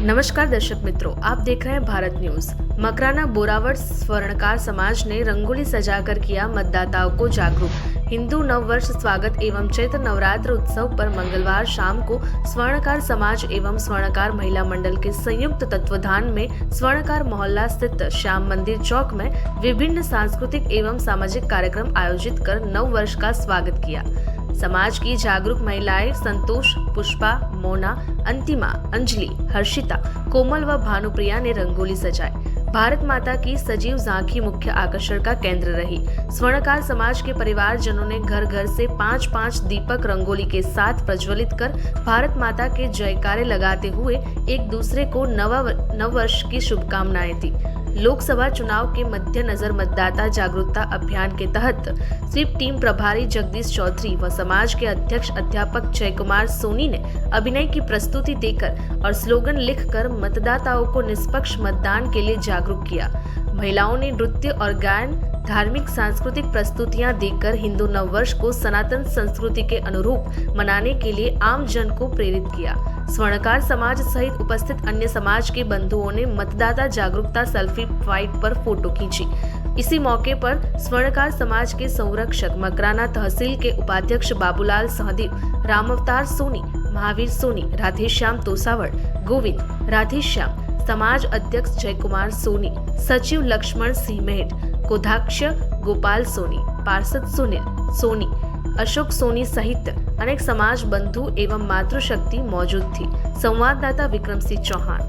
नमस्कार दर्शक मित्रों, आप देख रहे हैं भारत न्यूज। मकराना बोरावट स्वर्णकार समाज ने रंगोली सजाकर किया मतदाताओं को जागरूक। हिंदू नववर्ष स्वागत एवं चैत्र नवरात्र उत्सव पर मंगलवार शाम को स्वर्णकार समाज एवं स्वर्णकार महिला मंडल के संयुक्त तत्वाधान में स्वर्णकार मोहल्ला स्थित श्याम मंदिर चौक में विभिन्न सांस्कृतिक एवं सामाजिक कार्यक्रम आयोजित कर नव वर्ष का स्वागत किया। समाज की जागरूक महिलाएं संतोष, पुष्पा, मोना, अंतिमा, अंजलि, हर्षिता, कोमल व भानुप्रिया ने रंगोली सजाई। भारत माता की सजीव झांकी मुख्य आकर्षण का केंद्र रही। स्वर्णकार समाज के परिवारजनों ने घर घर से 5-5 दीपक रंगोली के साथ प्रज्वलित कर भारत माता के जयकारे लगाते हुए एक दूसरे को नव वर्ष की शुभकामनाएं दी। लोकसभा चुनाव के मद्देनजर मतदाता जागरूकता अभियान के तहत स्वीप टीम प्रभारी जगदीश चौधरी व समाज के अध्यक्ष अध्यापक जयकुमार सोनी ने अभिनय की प्रस्तुति देकर और स्लोगन लिखकर मतदाताओं को निष्पक्ष मतदान के लिए जागरूक किया। महिलाओं ने नृत्य और गायन, धार्मिक सांस्कृतिक प्रस्तुतियां देकर हिंदू नववर्ष को सनातन संस्कृति के अनुरूप मनाने के लिए आम जन को प्रेरित किया। स्वर्णकार समाज सहित उपस्थित अन्य समाज के बंधुओं ने मतदाता जागरूकता सेल्फी पॉइंट पर फोटो खींची। इसी मौके पर स्वर्णकार समाज के संरक्षक मकराना तहसील के उपाध्यक्ष बाबूलाल सहदेव, रामावतार सोनी, महावीर सोनी, राधेश्याम तोसावड़, गोविंद, राधेश्याम, समाज अध्यक्ष जयकुमार सोनी, सचिव लक्ष्मण सिंह मेहट, कोधाक्ष गोपाल सोनी, पार्षद सुनील सोनी, अशोक सोनी सहित अनेक समाज बंधु एवं मातृशक्ति मौजूद थी। संवाददाता विक्रम सिंह चौहान।